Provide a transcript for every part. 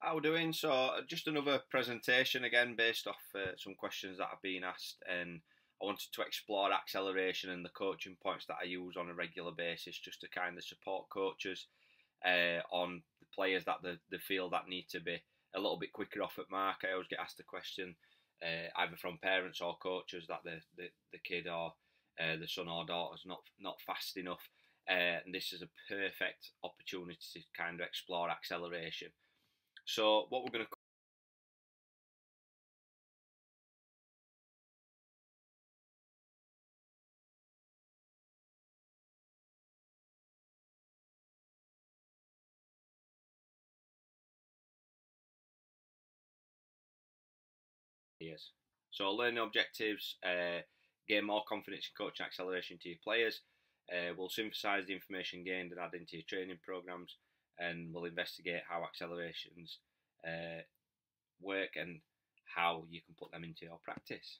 How we doing? So, just another presentation again based off some questions that have been asked, and I wanted to explore acceleration and the coaching points that I use on a regular basis just to kind of support coaches on the players that they feel that need to be a little bit quicker off at mark. I always get asked the question either from parents or coaches that the kid or the son or daughter's not fast enough, and this is a perfect opportunity to kind of explore acceleration. So what we're going to is. So learning objectives, gain more confidence in coaching acceleration to your players. We'll synthesize the information gained and add into your training programs, and we'll investigate how accelerations work and how you can put them into your practice.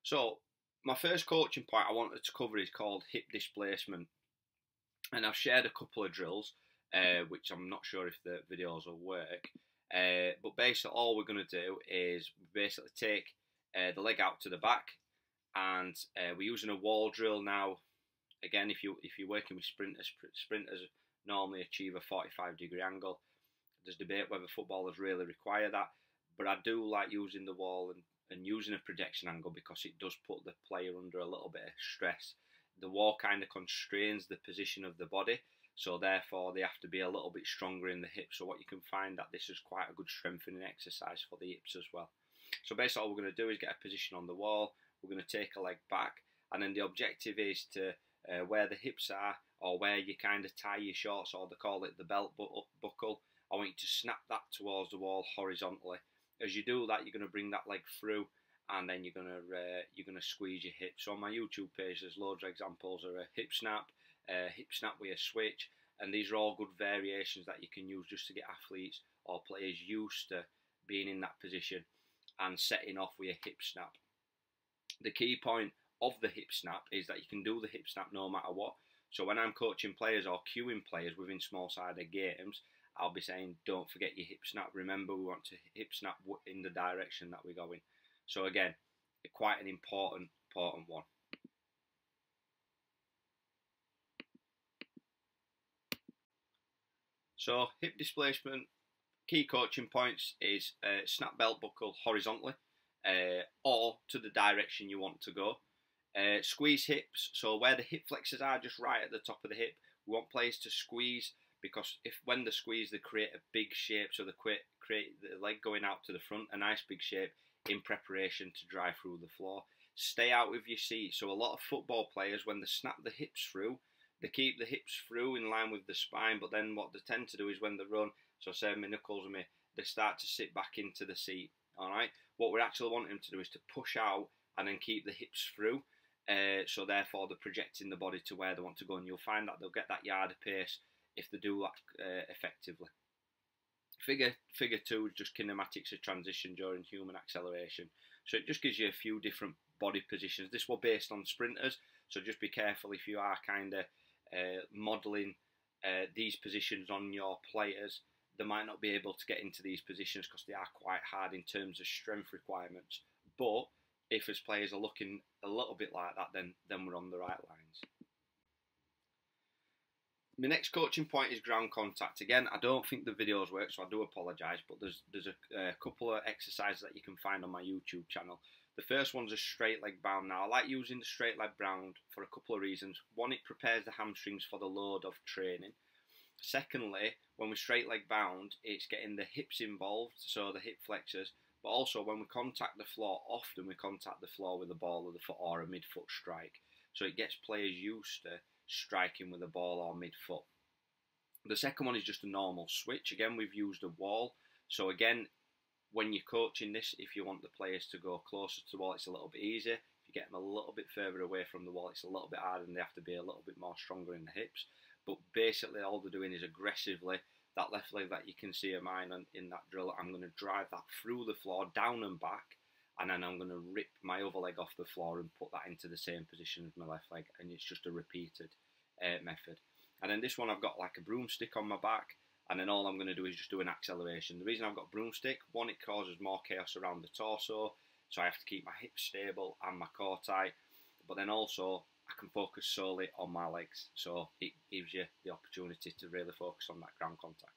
So my first coaching point I wanted to cover is called hip displacement, and I've shared a couple of drills, which I'm not sure if the videos will work. But basically, all we're going to do is basically take the leg out to the back, and we're using a wall drill now. Again, if you're working with sprinters normally achieve a 45-degree angle. There's debate whether footballers really require that, but I do like using the wall and using a projection angle because it does put the player under a little bit of stress. The wall kind of constrains the position of the body, so therefore they have to be a little bit stronger in the hips. So what you can find that this is quite a good strengthening exercise for the hips as well. So basically all we're going to do is get a position on the wall. We're going to take a leg back, and then the objective is to where the hips are, or where you kind of tie your shorts, or they call it the belt buckle. I want you to snap that towards the wall horizontally. As you do that, you're going to bring that leg through, and then you're going to squeeze your hips. So on my YouTube page, there's loads of examples of a hip snap with a switch, and these are all good variations that you can use just to get athletes or players used to being in that position and setting off with a hip snap. The key point of the hip snap is that you can do the hip snap no matter what. So when I'm coaching players or cueing players within small-sided games, I'll be saying, don't forget your hip snap. Remember, we want to hip snap in the direction that we're going. So again, quite an important one. So hip displacement, key coaching points is snap belt buckle horizontally or to the direction you want to go. Squeeze hips, so where the hip flexors are just right at the top of the hip, we want players to squeeze, because when they squeeze they create a big shape, so they create the leg going out to the front, a nice big shape in preparation to drive through the floor. Stay out with your seat, so a lot of football players, when they snap the hips through, they keep the hips through in line with the spine, but then what they tend to do is when they run, so say my knuckles and me, they start to sit back into the seat. Alright, what we actually want them to do is to push out and then keep the hips through. So therefore they're projecting the body to where they want to go, and you'll find that they'll get that yard of pace if they do that effectively. Figure 2 is just kinematics of transition during human acceleration. So it just gives you a few different body positions. This was based on sprinters, so just be careful if you are kind of modelling these positions on your players. They might not be able to get into these positions because they are quite hard in terms of strength requirements. But if as players are looking a little bit like that, then we're on the right lines. My next coaching point is ground contact. Again, I don't think the videos work, so I do apologise, but there's a couple of exercises that you can find on my YouTube channel. The first one's a straight leg bound. Now, I like using the straight leg bound for a couple of reasons. One, it prepares the hamstrings for the load of training. Secondly, when we're straight leg bound, it's getting the hips involved, so the hip flexors. But also, when we contact the floor, often we contact the floor with the ball of the foot or a mid-foot strike. So it gets players used to striking with a ball or mid-foot. The second one is just a normal switch. Again, we've used a wall. So again, when you're coaching this, if you want the players to go closer to the wall, it's a little bit easier. If you get them a little bit further away from the wall, it's a little bit harder and they have to be a little bit more stronger in the hips. But basically, all they're doing is aggressively, that left leg that you can see of mine in that drill, I'm going to drive that through the floor, down and back, and then I'm going to rip my other leg off the floor and put that into the same position as my left leg, and it's just a repeated method. And then this one, I've got like a broomstick on my back, and then all I'm going to do is just do an acceleration. The reason I've got broomstick, one, it causes more chaos around the torso, so I have to keep my hips stable and my core tight, but then also I can focus solely on my legs, so it gives you the opportunity to really focus on that ground contact.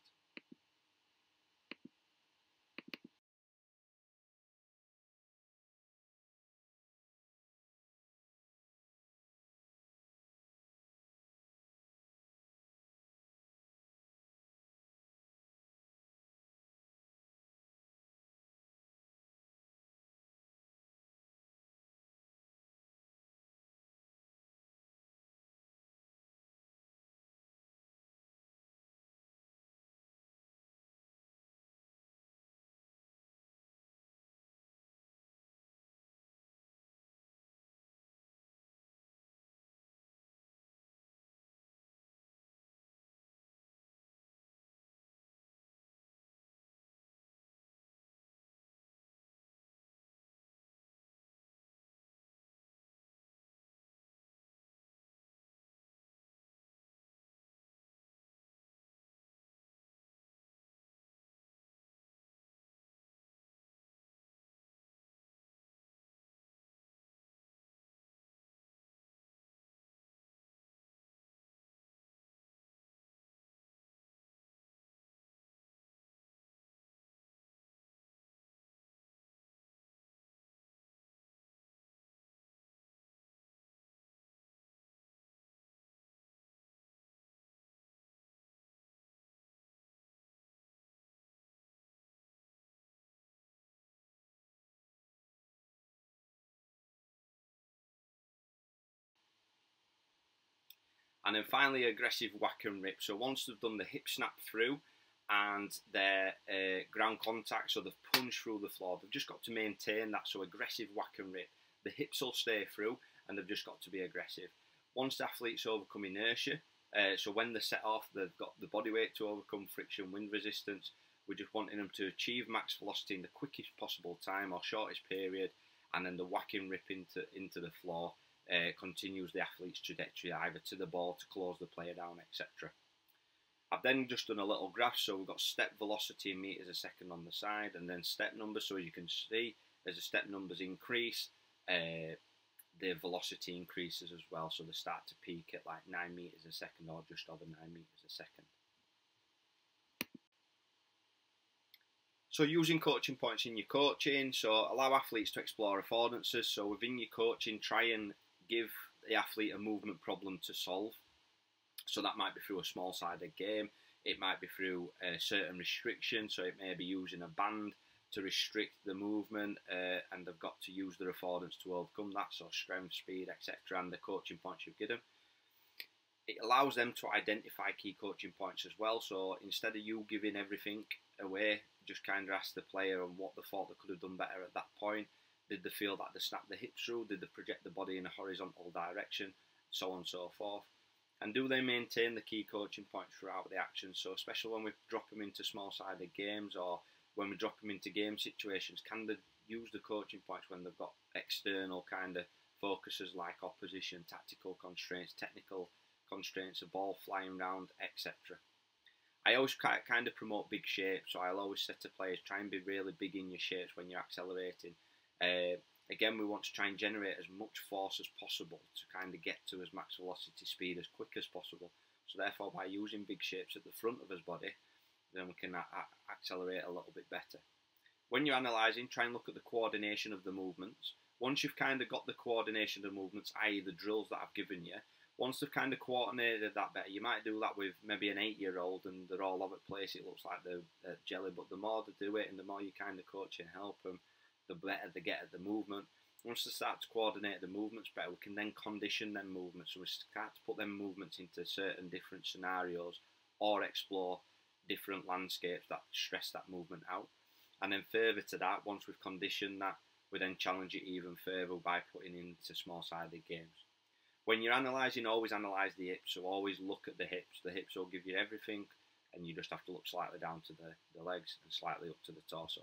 And then finally, aggressive whack and rip. So once they've done the hip snap through and their ground contact, so they've punched through the floor, they've just got to maintain that. So aggressive whack and rip. The hips will stay through and they've just got to be aggressive. Once the athletes overcome inertia, so when they set off, they've got the body weight to overcome friction, wind resistance. We're just wanting them to achieve max velocity in the quickest possible time or shortest period, and then the whack and rip into the floor continues the athlete's trajectory either to the ball to close the player down, etc. I've then just done a little graph, so we've got step velocity in meters a second on the side, and then step numbers. So as you can see, as the step numbers increase, the velocity increases as well. So they start to peak at like 9 meters a second, or just over 9 meters a second. So using coaching points in your coaching, so allow athletes to explore affordances. So within your coaching, try and give the athlete a movement problem to solve. So that might be through a small-sided game. It might be through a certain restriction. So it may be using a band to restrict the movement, and they've got to use their affordance to overcome that. So strength, speed, etc., and the coaching points you've given them. It allows them to identify key coaching points as well. So instead of you giving everything away, just kind of ask the player on what they thought they could have done better at that point. Did they feel that they snapped the hips through? Did they project the body in a horizontal direction? So on and so forth. And do they maintain the key coaching points throughout the action? So especially when we drop them into small-sided games, or when we drop them into game situations, can they use the coaching points when they've got external kind of focuses like opposition, tactical constraints, technical constraints, a ball flying around, etc. I always kind of promote big shapes, so I'll always say to players, try and be really big in your shapes when you're accelerating. Again, we want to try and generate as much force as possible to kind of get to as max velocity speed as quick as possible. So therefore, by using big shapes at the front of his body, then we can accelerate a little bit better. When you're analysing, try and look at the coordination of the movements. Once you've kind of got the coordination of the movements, i.e. the drills that I've given you, once they've kind of coordinated that better, you might do that with maybe an 8-year-old and they're all over the place, it looks like they're jelly, but the more they do it and the more you kind of coach and help them, the better they get at the movement. Once they start to coordinate the movements better, we can then condition them movements. So we start to put them movements into certain different scenarios or explore different landscapes that stress that movement out. And then further to that, once we've conditioned that, we then challenge it even further by putting into small-sided games. When you're analysing, always analyse the hips, so always look at the hips. The hips will give you everything, and you just have to look slightly down to the legs and slightly up to the torso.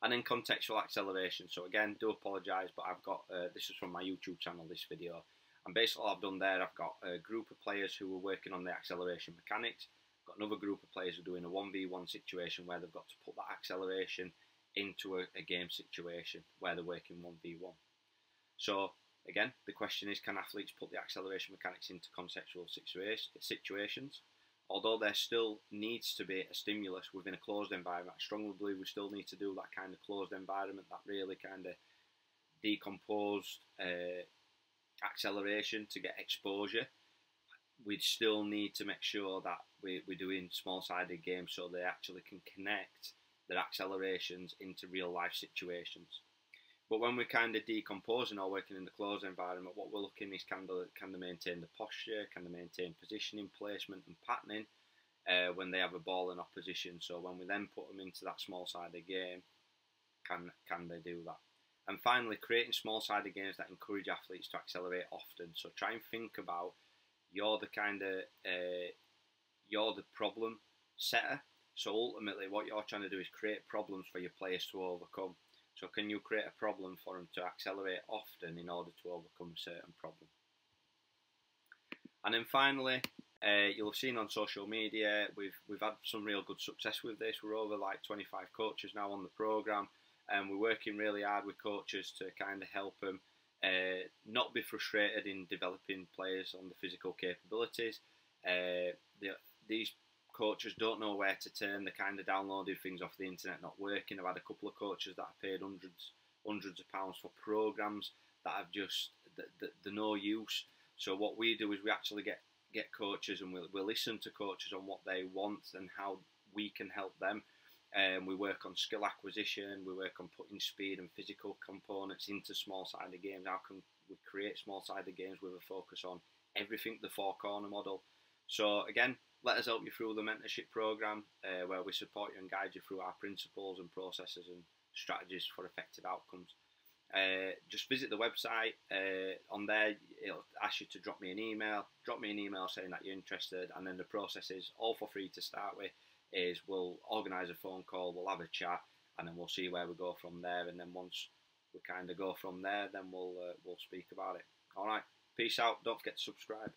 And then contextual acceleration. So again, do apologise, but I've got, this is from my YouTube channel, this video. And basically all I've done there, I've got a group of players who are working on the acceleration mechanics. I've got another group of players who are doing a 1v1 situation where they've got to put that acceleration into a game situation where they're working 1v1. So again, the question is, can athletes put the acceleration mechanics into conceptual situations? Although there still needs to be a stimulus within a closed environment, I strongly believe we still need to do that kind of closed environment, that really kind of decomposed acceleration to get exposure. We still need to make sure that we're doing small-sided games so they actually can connect their accelerations into real-life situations. But when we're kind of decomposing or working in the closed environment, what we're looking is can they maintain the posture, can they maintain positioning, placement and patterning when they have a ball in opposition. So when we then put them into that small-sided game, can they do that? And finally, creating small-sided games that encourage athletes to accelerate often. So try and think about you're the problem setter. So ultimately what you're trying to do is create problems for your players to overcome. So can you create a problem for them to accelerate often in order to overcome a certain problem? And then finally, you'll have seen on social media, we've had some real good success with this. We're over like 25 coaches now on the programme, and we're working really hard with coaches to kind of help them not be frustrated in developing players on the physical capabilities. These coaches don't know where to turn. They're kind of downloading things off the internet, not working. I've had a couple of coaches that have paid hundreds of pounds for programs that have just they're no use. So what we do is we actually get coaches, and we'll listen to coaches on what they want and how we can help them. We work on skill acquisition. We work on putting speed and physical components into small-sided games. How can we create small-sided games with a focus on everything, the four-corner model? So again, let us help you through the mentorship program where we support you and guide you through our principles and processes and strategies for effective outcomes. Just visit the website. On there, it'll ask you to drop me an email saying that you're interested, and then the process is all for free to start with. We'll organise a phone call, we'll have a chat, and then we'll see where we go from there. And then once we kind of go from there. Then we'll speak about it. All right, peace out. Don't forget to subscribe.